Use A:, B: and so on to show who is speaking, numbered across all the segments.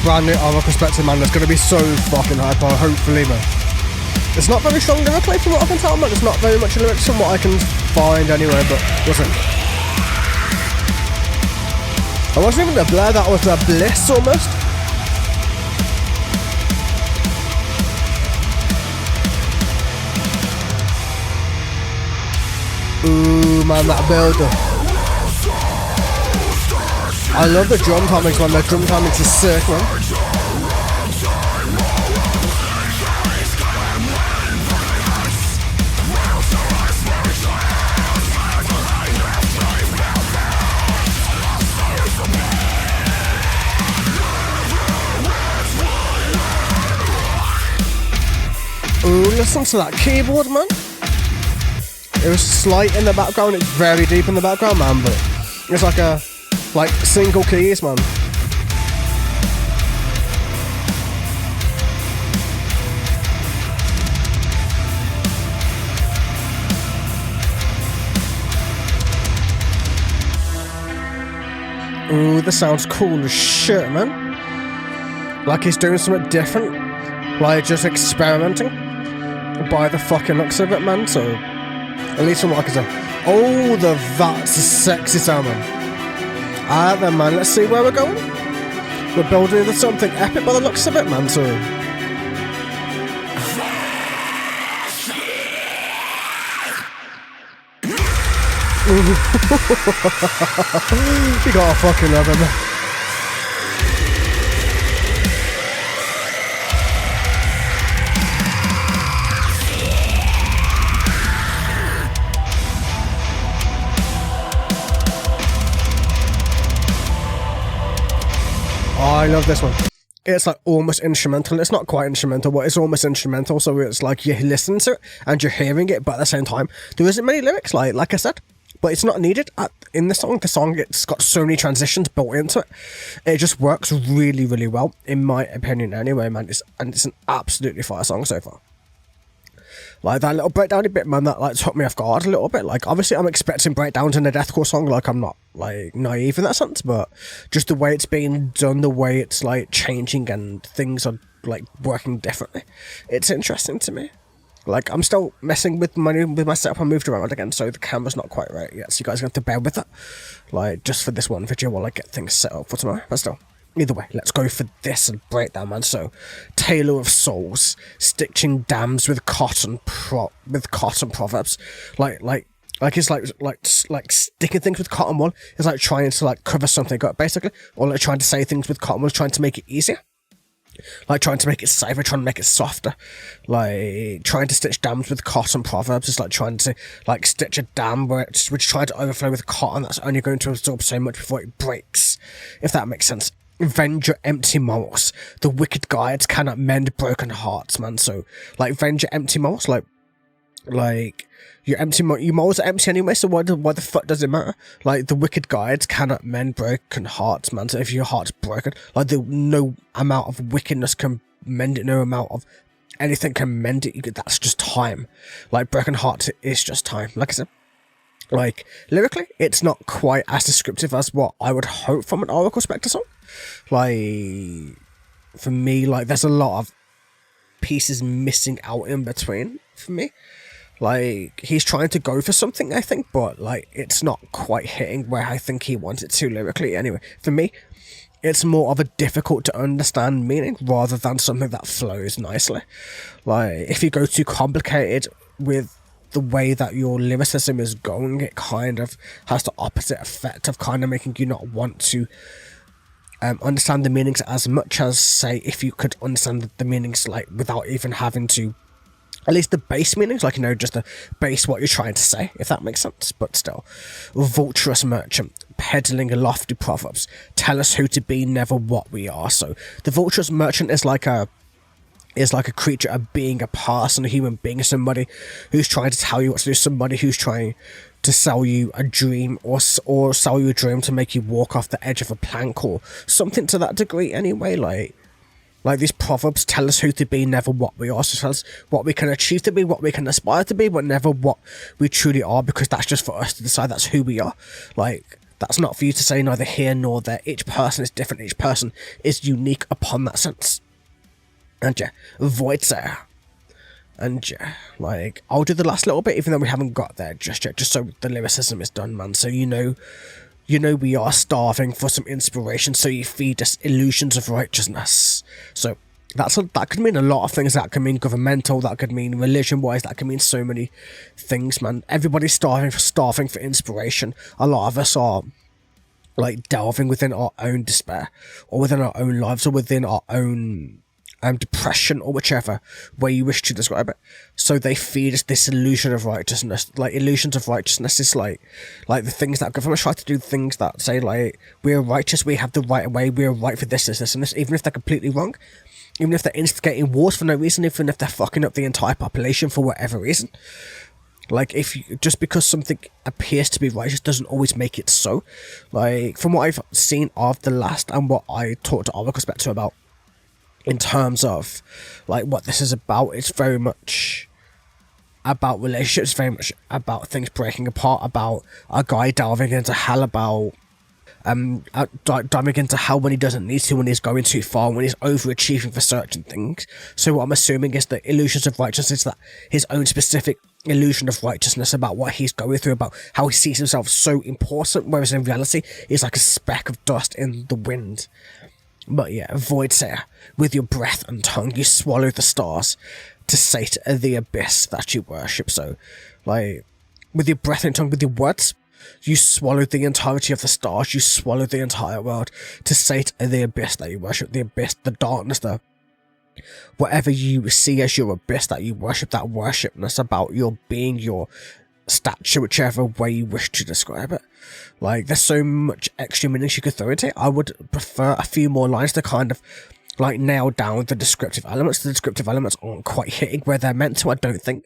A: brand new Oracle Spectre, man. That's going to be so fucking hyper, hopefully, man. It's not very strong lyrically from what I can tell, man. It's not very much lyrics from what I can find anyway, but listen. I wasn't even a blur, that was a bliss almost. Ooh, man, that builder. I love the drum timings, man. The drum timings is sick, man. Ooh, listen to that keyboard, man. It was slight in the background, it's very deep in the background, man, but it's like single keys, man. Ooh, this sounds cool as shit, man. Like he's doing something different, like just experimenting by the fucking looks of it, man, so... At least from what I can tell. Oh, that's a sexy sound, man. Alright then, man, let's see where we're going. We're building something epic by the looks of it, man, so... You gotta fucking love it, man. I love this one. It's like almost instrumental. It's not quite instrumental, but it's almost instrumental. So it's like you listen to it and you're hearing it, but at the same time, there isn't many lyrics, like I said. But it's not needed in the song. The song, it's got so many transitions built into it. It just works really, really well, in my opinion. Anyway, man, it's an absolutely fire song so far. Like that little breakdown bit, man, that like took me off guard a little bit. Like obviously I'm expecting breakdowns in a deathcore song, like I'm not like naive in that sense, but just the way it's being done, the way it's like changing and things are like working differently, it's interesting to me. Like I'm still messing with my setup. I moved around again, so the camera's not quite right yet, so you guys have to bear with that, like just for this one video while I get things set up for tomorrow. But still, either way, let's go for this and breakdown, man. So, Tailor of Souls, stitching dams with cotton proverbs, like it's like sticking things with cotton wool. It's like trying to like cover something up, basically, or like trying to say things with cotton wool, trying to make it easier, like trying to make it safer, trying to make it softer, like trying to stitch dams with cotton proverbs. It's like trying to like stitch a dam which trying to overflow with cotton that's only going to absorb so much before it breaks, if that makes sense. Venge your empty morals. The wicked guides cannot mend broken hearts, man. So, like, venge your empty morals. Like your morals are empty anyway. So why the fuck does it matter? Like the wicked guides cannot mend broken hearts, man. So if your heart's broken, like no amount of wickedness can mend it. No amount of anything can mend it. That's just time. Like broken heart is just time. Like I said. Like, lyrically, it's not quite as descriptive as what I would hope from an Oracle Spectre song. Like, for me, like, there's a lot of pieces missing out in between, for me. Like, he's trying to go for something, I think, but, like, it's not quite hitting where I think he wants it to lyrically. Anyway, for me, it's more of a difficult to understand meaning rather than something that flows nicely. Like, if you go too complicated with the way that your lyricism is going, it kind of has the opposite effect of kind of making you not want to understand the meanings as much as, say, if you could understand the meanings like without even having to, at least the base meanings, like, you know, just the base what you're trying to say, if that makes sense. But still, vulturous merchant, peddling lofty proverbs, tell us who to be, never what we are. So the vulturous merchant is like a creature, a being, a person, a human being, somebody who's trying to tell you what to do, somebody who's trying to sell you a dream or sell you a dream to make you walk off the edge of a plank or something to that degree anyway. Like these proverbs tell us who to be, never what we are. So tell us what we can achieve to be, what we can aspire to be, but never what we truly are, because that's just for us to decide. That's who we are. Like, That's not for you to say neither here nor there. Each person is different. Each person is unique upon that sense. And yeah, VoidSayer. And yeah, like, I'll do the last little bit, even though we haven't got there just yet, just so the lyricism is done, man. So you know we are starving for some inspiration, so you feed us illusions of righteousness. So that could mean a lot of things. That could mean governmental, that could mean religion-wise, that could mean so many things, man. Everybody's starving for inspiration. A lot of us are, like, delving within our own despair, or within our own lives, or within our own depression, or whichever way you wish to describe it. So they feed us this illusion of righteousness. Like, illusions of righteousness is like the things that governments try to do, things that say, like, we're righteous, we have the right way, we're right for this, and this, even if they're completely wrong, even if they're instigating wars for no reason, even if they're fucking up the entire population for whatever reason. Like, just because something appears to be righteous doesn't always make it so. Like, from what I've seen of the last, and what I talked to Oracle Spectre about, in terms of, like, what this is about, it's very much about relationships, very much about things breaking apart, about a guy delving into hell, about diving into hell when he doesn't need to, when he's going too far, when he's overachieving for certain things. So what I'm assuming is that illusions of righteousness is that his own specific illusion of righteousness about what he's going through, about how he sees himself so important, whereas in reality he's like a speck of dust in the wind. But yeah, VoidSayer, with your breath and tongue you swallow the stars to sate the abyss that you worship. So, like, with your breath and tongue, with your words, you swallow the entirety of the stars, you swallow the entire world to sate the abyss that you worship, the abyss, the darkness, the whatever you see as your abyss that you worship, that worshipness about your being, your stature, whichever way you wish to describe it. Like, there's so much extra meanings you could throw into it. I would prefer a few more lines to kind of, like, nail down the descriptive elements. The descriptive elements aren't quite hitting where they're meant to, I don't think.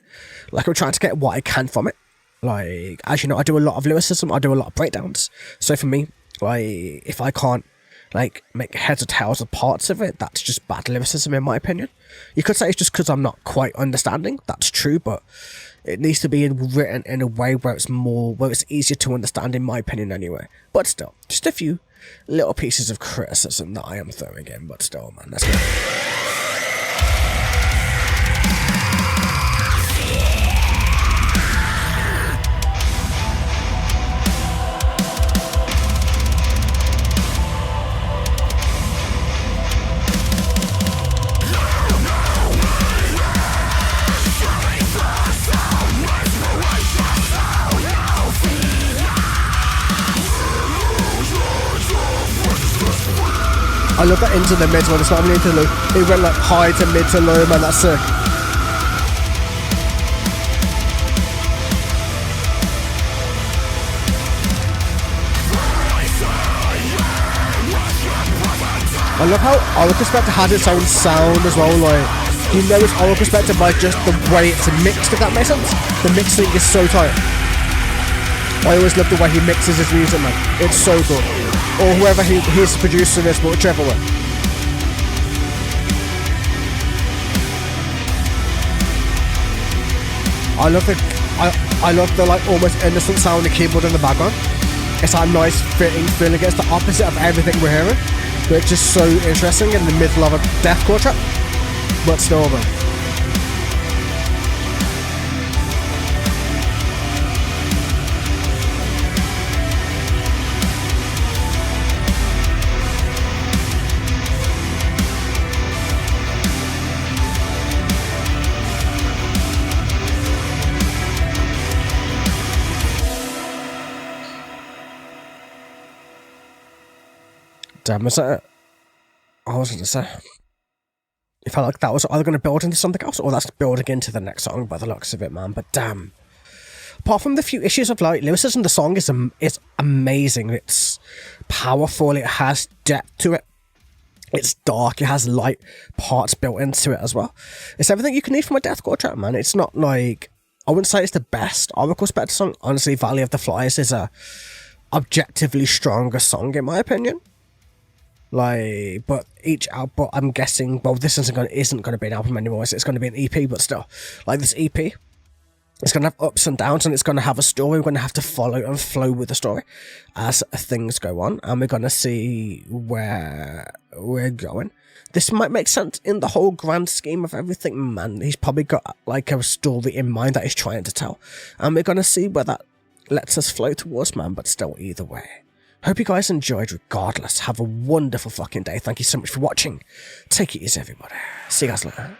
A: Like, I'm trying to get what I can from it. Like, as you know, I do a lot of lyricism, I do a lot of breakdowns. So for me, like, if I can't, like, make heads or tails of parts of it, that's just bad lyricism in my opinion. You could say it's just because I'm not quite understanding. That's true, but it needs to be written in a way where it's easier to understand, in my opinion anyway. But still, just a few little pieces of criticism that I am throwing in, but still, man, let's go. I love that into the mid one, it's not even into low. It went like high to mid to low, man, that's sick. I love how Oracle Spectre has its own sound as well, like, you know it's Oracle Spectre by just the way it's mixed, if that makes sense. The mixing is so tight. I always love the way he mixes his music, man. It's so good. Or whoever he's producing this, but whichever way. I love the like almost innocent sounding keyboard in the background. It's that nice fitting feeling. It's the opposite of everything we're hearing, but it's just so interesting in the middle of a deathcore track. But still, man. Damn, is that it? I was going to say, it felt like that was either going to build into something else, or that's building into the next song by the looks of it, man. But damn. Apart from the few issues of like lyricism, the song is amazing. It's powerful. It has depth to it. It's dark. It has light parts built into it as well. It's everything you can need from a deathcore track, man. It's not like, I wouldn't say it's the best Oracle Spectre song. Honestly, Valley of the Flies is a objectively stronger song in my opinion. Like, but I'm guessing, well, this isn't going to be an album anymore, so it's going to be an EP, but still, like, this EP It's going to have ups and downs, and it's going to have a story. We're going to have to follow and flow with the story as things go on, and we're going to see where we're going. This might make sense in the whole grand scheme of everything, man. He's probably got like a story in mind that he's trying to tell, and we're going to see where that lets us flow towards, man, but still either way. Hope you guys enjoyed regardless. Have a wonderful fucking day. Thank you so much for watching. Take it easy, everybody. See you guys later.